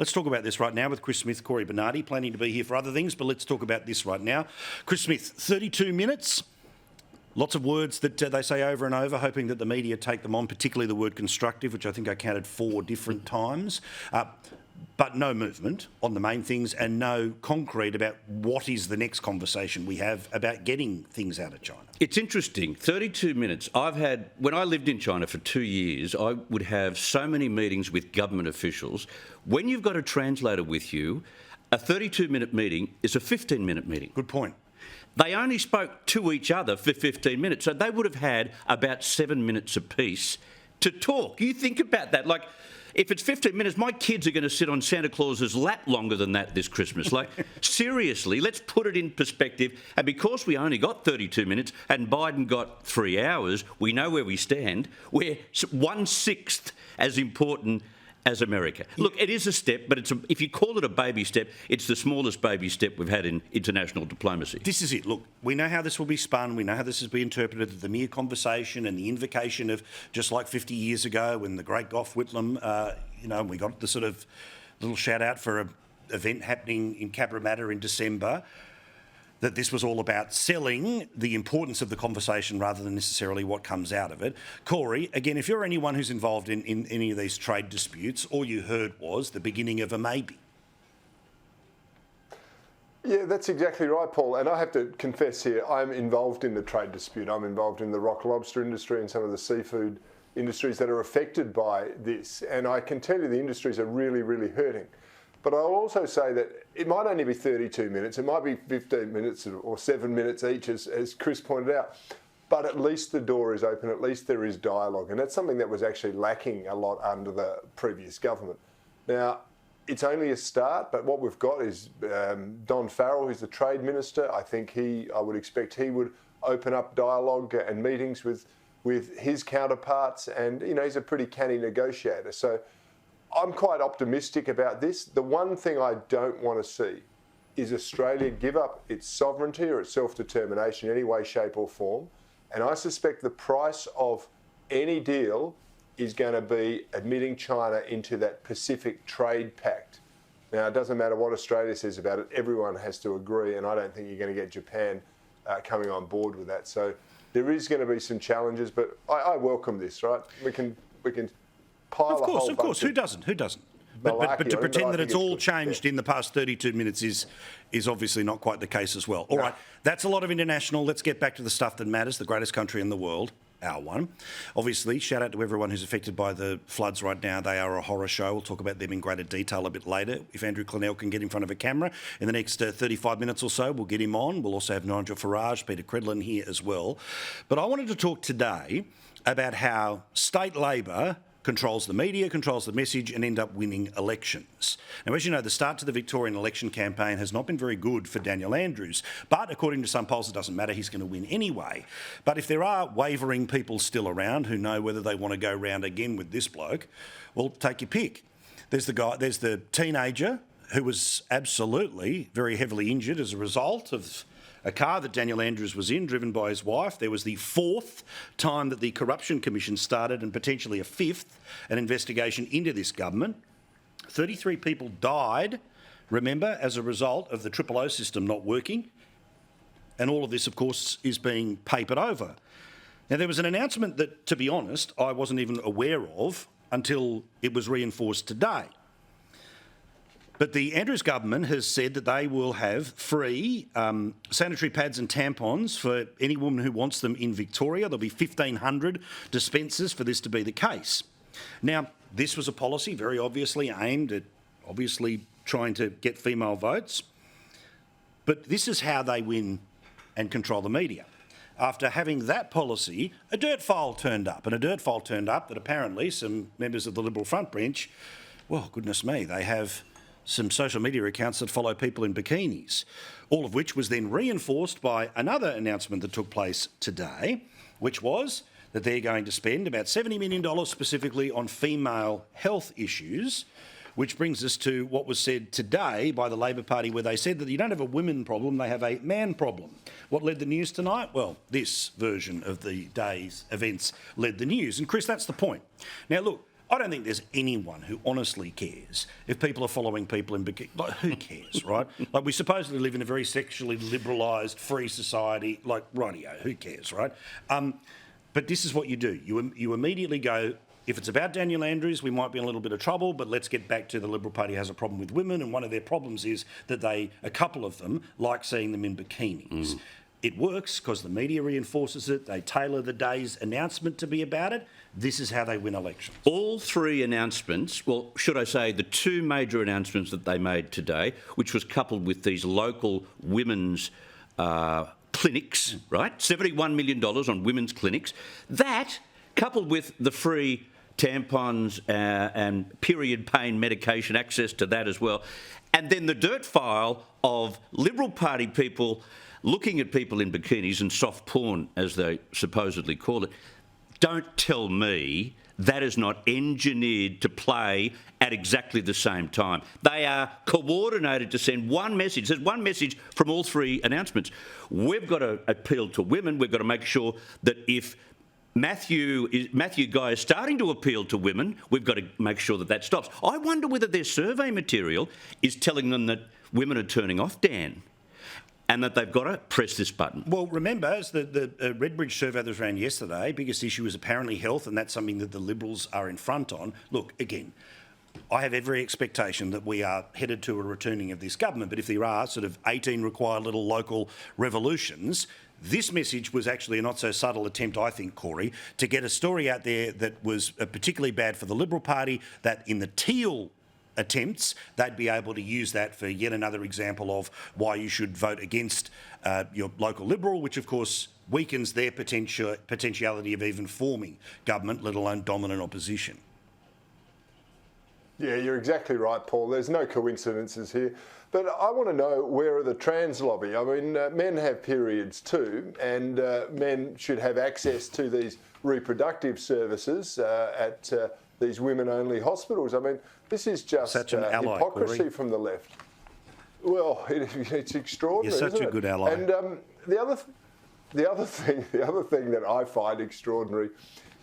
Let's talk about this right now with Chris Smith, Cory Bernardi, planning to be here for other things, but let's talk about this right now. Chris Smith, 32 minutes. Lots of words that they say over and over, hoping that the media take them on, particularly the word constructive, which I think I counted 4 different times. But no movement on the main things and no concrete about what is the next conversation we have about getting things out of China. It's interesting, 32 minutes. When I lived in China for 2 years, I would have so many meetings with government officials. When you've got a translator with you, a 32-minute meeting is a 15-minute meeting. Good point. They only spoke to each other for 15 minutes, so they would have had about 7 minutes apiece to talk. You think about that. Like, if it's 15 minutes, my kids are going to sit on Santa Claus's lap longer than that this Christmas. Like, seriously, let's put it in perspective. And because we only got 32 minutes and Biden got 3 hours, we know where we stand. We're 1/6 as important as America. Look, it is a step, but if you call it a baby step, it's the smallest baby step we've had in international diplomacy. This is it. Look, we know how this will be spun. We know how this has been interpreted. The mere conversation and the invocation of just like 50 years ago when the great Gough Whitlam, we got the sort of little shout out for an event happening in Cabramatta in December, that this was all about selling the importance of the conversation rather than necessarily what comes out of it. Cory, again, if you're anyone who's involved in any of these trade disputes, all you heard was the beginning of a maybe. Yeah, that's exactly right, Paul. And I have to confess here, I'm involved in the trade dispute. I'm involved in the rock lobster industry and some of the seafood industries that are affected by this. And I can tell you the industries are really, really hurting. But I'll also say that it might only be 32 minutes, it might be 15 minutes or 7 minutes each, as Chris pointed out, but at least the door is open, at least there is dialogue, and that's something that was actually lacking a lot under the previous government. Now, it's only a start, but what we've got is Don Farrell, who's the Trade Minister. I think I would expect he would open up dialogue and meetings with his counterparts, and he's a pretty canny negotiator. So I'm quite optimistic about this. The one thing I don't want to see is Australia give up its sovereignty or its self-determination in any way, shape or form. And I suspect the price of any deal is going to be admitting China into that Pacific Trade Pact. Now, it doesn't matter what Australia says about it. Everyone has to agree, and I don't think you're going to get Japan coming on board with that. So there is going to be some challenges, but I welcome this, right? We can pile Of course. Who doesn't? But to pretend that it's all changed in the past 32 minutes is obviously not quite the case as well. All right, that's a lot of international. Let's get back to the stuff that matters, the greatest country in the world, our one. Obviously, shout out to everyone who's affected by the floods right now. They are a horror show. We'll talk about them in greater detail a bit later. If Andrew Clennell can get in front of a camera in the next 35 minutes or so, we'll get him on. We'll also have Nigel Farage, Peter Credlin here as well. But I wanted to talk today about how state Labor controls the media, controls the message and end up winning elections. Now, as you know, the start to the Victorian election campaign has not been very good for Daniel Andrews, but according to some polls, it doesn't matter, he's going to win anyway. But if there are wavering people still around who know whether they want to go round again with this bloke, well, take your pick. There's the teenager who was absolutely very heavily injured as a result of a car that Daniel Andrews was in, driven by his wife. There was the 4th time that the Corruption Commission started, and potentially a 5th, an investigation into this government. 33 people died, remember, as a result of the 000 system not working. And all of this, of course, is being papered over. Now, there was an announcement that, to be honest, I wasn't even aware of until it was reinforced today. But the Andrews government has said that they will have free sanitary pads and tampons for any woman who wants them in Victoria. There'll be 1,500 dispensers for this to be the case. Now, this was a policy very obviously aimed at trying to get female votes. But this is how they win and control the media. After having that policy, a dirt file turned up. And a dirt file turned up that apparently some members of the Liberal front bench, well, goodness me, they have some social media accounts that follow people in bikinis, all of which was then reinforced by another announcement that took place today, which was that they're going to spend about $70 million specifically on female health issues, which brings us to what was said today by the Labor Party, where they said that you don't have a women problem, they have a man problem. What led the news tonight? Well, this version of the day's events led the news. And Chris, that's the point. Now, look, I don't think there's anyone who honestly cares if people are following people in bikini. Like, who cares, right? Like, we supposedly live in a very sexually liberalised, free society. Like, rightio, who cares, right? But this is what you do. You immediately go, if it's about Daniel Andrews, we might be in a little bit of trouble, but let's get back to the Liberal Party has a problem with women, and one of their problems is that a couple of them like seeing them in bikinis. It works because the media reinforces it. They tailor the day's announcement to be about it. This is how they win elections. All three announcements, well, should I say the two major announcements that they made today, which was coupled with these local women's clinics, right? $71 million on women's clinics. That, coupled with the free tampons and period pain medication, access to that as well, and then the dirt file of Liberal Party people looking at people in bikinis and soft porn, as they supposedly call it. Don't tell me that is not engineered to play at exactly the same time. They are coordinated to send one message. There's one message from all three announcements. We've got to appeal to women. We've got to make sure that if Matthew Guy is starting to appeal to women, we've got to make sure that that stops. I wonder whether their survey material is telling them that women are turning off Dan and that they've got to press this button. Well, remember, as the Redbridge survey that was ran yesterday, biggest issue is apparently health, and that's something that the Liberals are in front on. Look, again, I have every expectation that we are headed to a returning of this government, but if there are sort of 18 required little local revolutions, this message was actually a not-so-subtle attempt, I think, Cory, to get a story out there that was particularly bad for the Liberal Party, that in the Teal attempts, they'd be able to use that for yet another example of why you should vote against your local Liberal, which, of course, weakens their potentiality of even forming government, let alone dominant opposition. Yeah, you're exactly right, Paul. There's no coincidences here. But I want to know, where are the trans lobby? I mean, men have periods too, and men should have access to these reproductive services at these women-only hospitals. I mean, this is just such an ally, hypocrisy Cory. From the left. Well, it's extraordinary. You're such a good ally. And the other thing that I find extraordinary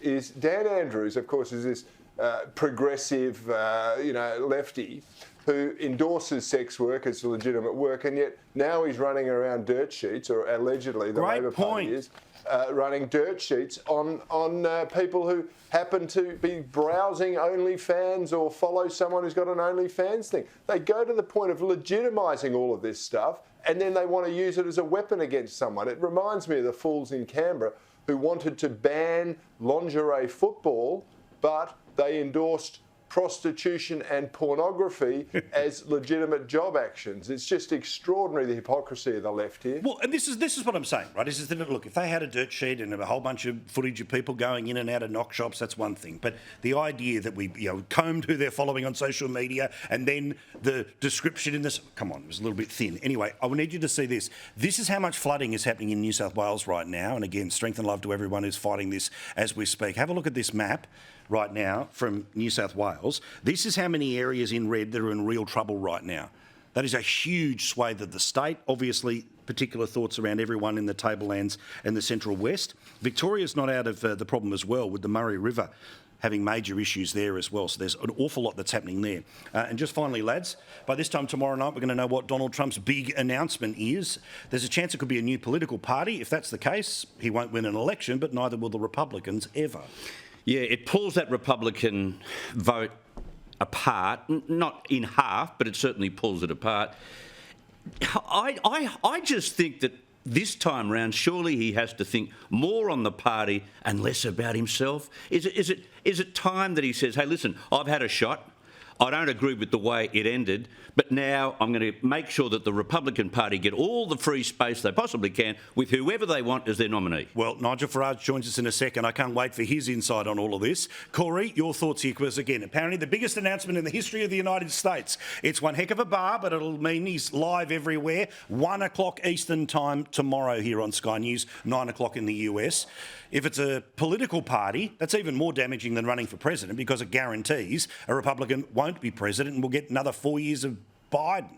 is Dan Andrews, of course, is this progressive, lefty who endorses sex work as legitimate work, and yet now he's running around dirt sheets, or allegedly the Labor Party is running dirt sheets on people who happen to be browsing OnlyFans or follow someone who's got an OnlyFans thing. They go to the point of legitimising all of this stuff, and then they want to use it as a weapon against someone. It reminds me of the fools in Canberra who wanted to ban lingerie football, but they endorsed prostitution and pornography as legitimate job actions. It's just extraordinary, the hypocrisy of the left here. Well, and this is what I'm saying, right? Is that, look, if they had a dirt sheet and a whole bunch of footage of people going in and out of knock shops, that's one thing. But the idea that we combed who they're following on social media, and then the description in this, come on, it was a little bit thin. Anyway, I will need you to see this. This is how much flooding is happening in New South Wales right now. And again, strength and love to everyone who's fighting this as we speak. Have a look at this map right now from New South Wales. This is how many areas in red that are in real trouble right now. That is a huge swathe of the state. Obviously, particular thoughts around everyone in the Tablelands and the Central West. Victoria's not out of the problem as well, with the Murray River having major issues there as well. So there's an awful lot that's happening there. And just finally, lads, by this time tomorrow night, we're going to know what Donald Trump's big announcement is. There's a chance it could be a new political party. If that's the case, he won't win an election, but neither will the Republicans ever. Yeah, it pulls that Republican vote apart, not in half, but it certainly pulls it apart. I just think that this time round, surely he has to think more on the party and less about himself. Is it time that he says, hey, listen, I've had a shot. I don't agree with the way it ended, but now I'm going to make sure that the Republican Party get all the free space they possibly can with whoever they want as their nominee. Well, Nigel Farage joins us in a second. I can't wait for his insight on all of this. Cory, your thoughts here, because again, apparently the biggest announcement in the history of the United States. It's one heck of a bar, but it'll mean he's live everywhere. 1 o'clock Eastern time tomorrow here on Sky News, 9 o'clock in the US. If it's a political party, that's even more damaging than running for president, because it guarantees a Republican won't be president and we'll get another 4 years of Biden.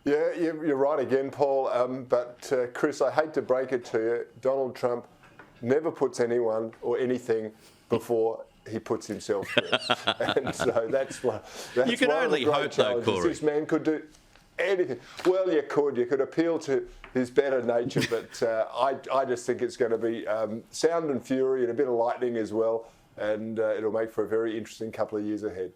Yeah, you're right again, Paul. But Chris, I hate to break it to you, Donald Trump never puts anyone or anything before he puts himself first. And so that's one of the only great hope, though, challenges. Cory. This man could do anything. Well, you could appeal to his better nature, but I just think it's going to be sound and fury and a bit of lightning as well, and it'll make for a very interesting couple of years ahead.